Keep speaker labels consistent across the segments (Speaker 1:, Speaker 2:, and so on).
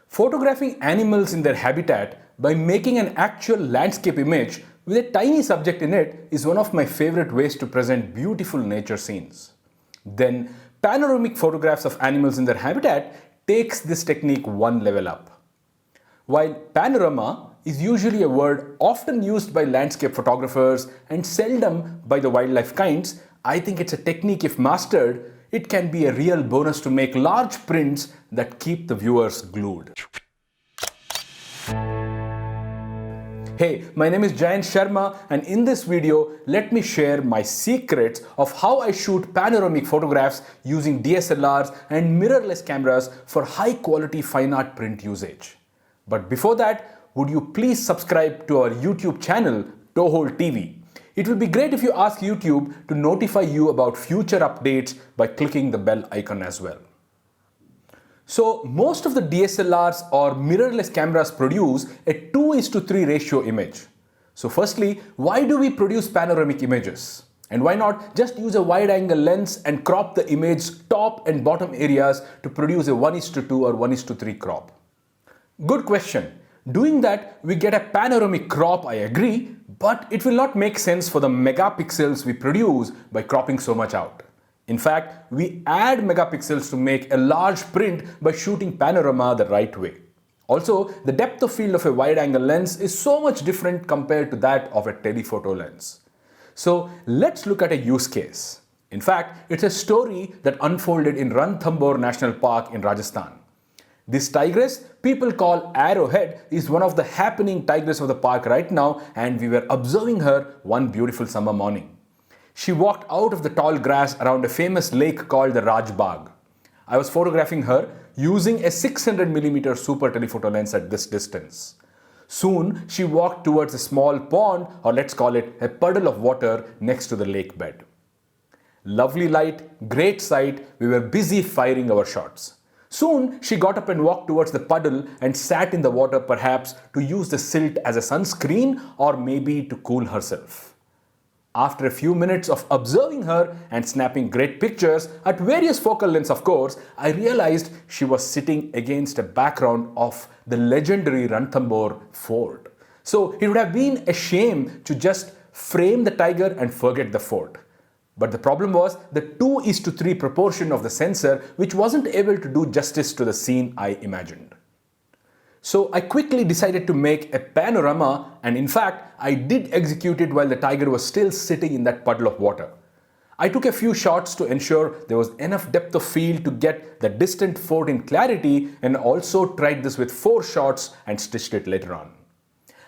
Speaker 1: Photographing animals in their habitat by making an actual landscape image with a tiny subject in it is one of my favorite ways to present beautiful nature scenes. Then, panoramic photographs of animals in their habitat takes this technique one level up. While panorama is usually a word often used by landscape photographers and seldom by the wildlife kinds, I think it's a technique if mastered, it can be a real bonus to make large prints that keep the viewers glued. Hey, my name is Jayant Sharma, and in this video, let me share my secrets of how I shoot panoramic photographs using DSLRs and mirrorless cameras for high quality fine art print usage. But before that, would you please subscribe to our YouTube channel, Toehold TV. It would be great if you ask YouTube to notify you about future updates by clicking the bell icon as well. So most of the DSLRs or mirrorless cameras produce a 2:3 ratio image. So firstly, why do we produce panoramic images? And why not just use a wide angle lens and crop the image's top and bottom areas to produce a 1:2 or 1:3 crop? Good question. Doing that, we get a panoramic crop, I agree, but it will not make sense for the megapixels we produce by cropping so much out. In fact, we add megapixels to make a large print by shooting panorama the right way. Also, the depth of field of a wide-angle lens is so much different compared to that of a telephoto lens. So let's look at a use case. In fact, it's a story that unfolded in Ranthambore National Park in Rajasthan. This tigress, people call Arrowhead, is one of the happening tigers of the park right now, and we were observing her one beautiful summer morning. She walked out of the tall grass around a famous lake called the Rajbagh. I was photographing her using a 600mm super telephoto lens at this distance. Soon, she walked towards a small pond, or let's call it a puddle of water next to the lake bed. Lovely light, great sight, we were busy firing our shots. Soon, she got up and walked towards the puddle and sat in the water, perhaps to use the silt as a sunscreen or maybe to cool herself. After a few minutes of observing her and snapping great pictures, at various focal lengths of course, I realized she was sitting against a background of the legendary Ranthambore fort. So it would have been a shame to just frame the tiger and forget the fort. But the problem was the 2:3 proportion of the sensor, which wasn't able to do justice to the scene I imagined. So I quickly decided to make a panorama, and in fact, I did execute it while the tiger was still sitting in that puddle of water. I took a few shots to ensure there was enough depth of field to get the distant fort in clarity, and also tried this with 4 shots and stitched it later on.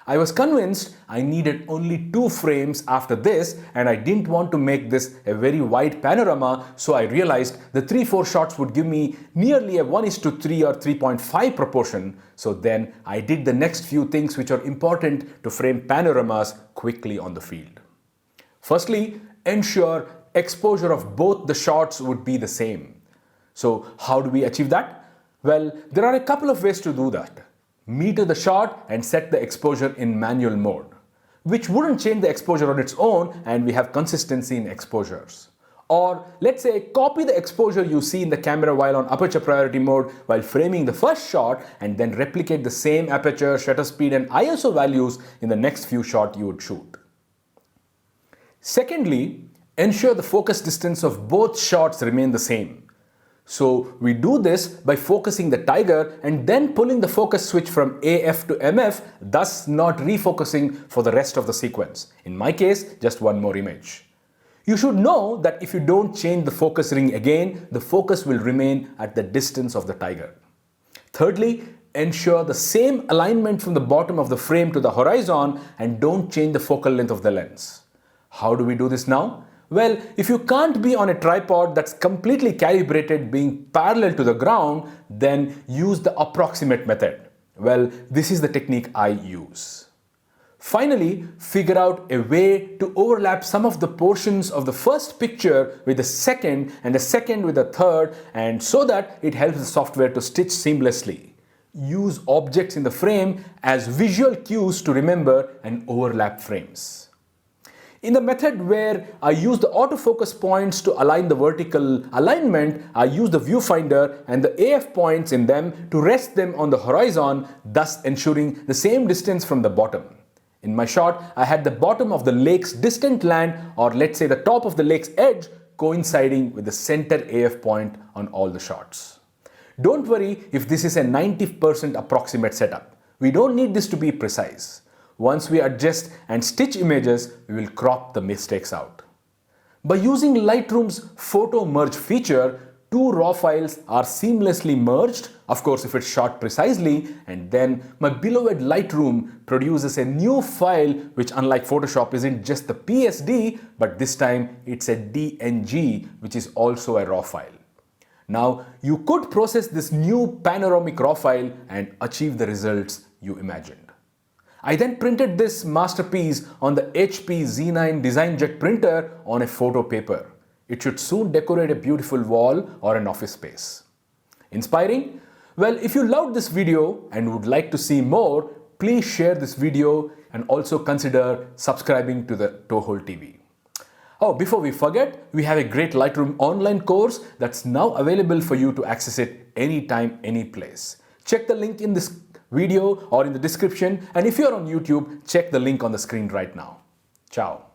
Speaker 1: I was convinced I needed only 2 frames after this, and I didn't want to make this a very wide panorama, so I realized the 3-4 shots would give me nearly a 1:3 or 3.5 proportion. So then I did the next few things which are important to frame panoramas quickly on the field. Firstly, ensure exposure of both the shots would be the same. So how do we achieve that? Well, there are a couple of ways to do that. Meter the shot and set the exposure in manual mode, which wouldn't change the exposure on its own, and we have consistency in exposures. Or let's say copy the exposure you see in the camera while on aperture priority mode while framing the first shot, and then replicate the same aperture, shutter speed and ISO values in the next few shots you would shoot. Secondly, ensure the focus distance of both shots remain the same. So we do this by focusing the tiger and then pulling the focus switch from AF to MF, thus not refocusing for the rest of the sequence. In my case, just one more image. You should know that if you don't change the focus ring again, the focus will remain at the distance of the tiger. Thirdly, ensure the same alignment from the bottom of the frame to the horizon and don't change the focal length of the lens. How do we do this now? Well, if you can't be on a tripod that's completely calibrated being parallel to the ground, then use the approximate method. Well, this is the technique I use. Finally, figure out a way to overlap some of the portions of the first picture with the second and the second with the third, and so that it helps the software to stitch seamlessly. Use objects in the frame as visual cues to remember and overlap frames. In the method where I use the autofocus points to align the vertical alignment, I use the viewfinder and the AF points in them to rest them on the horizon, thus ensuring the same distance from the bottom. In my shot, I had the bottom of the lake's distant land, or let's say the top of the lake's edge, coinciding with the center AF point on all the shots. Don't worry if this is a 90% approximate setup. We don't need this to be precise. Once we adjust and stitch images, we will crop the mistakes out. By using Lightroom's photo merge feature, two raw files are seamlessly merged, of course if it's shot precisely, and then my beloved Lightroom produces a new file which, unlike Photoshop, isn't just the PSD, but this time it's a DNG, which is also a raw file. Now, you could process this new panoramic raw file and achieve the results you imagined. I then printed this masterpiece on the HP Z9 DesignJet printer on a photo paper. It should soon decorate a beautiful wall or an office space. Inspiring? Well, if you loved this video and would like to see more, please share this video and also consider subscribing to the Toehold TV. Oh, before we forget, we have a great Lightroom online course that's now available for you to access it anytime, any place. Check the link in this video or in the description, and if you're on YouTube, check the link on the screen right now. Ciao.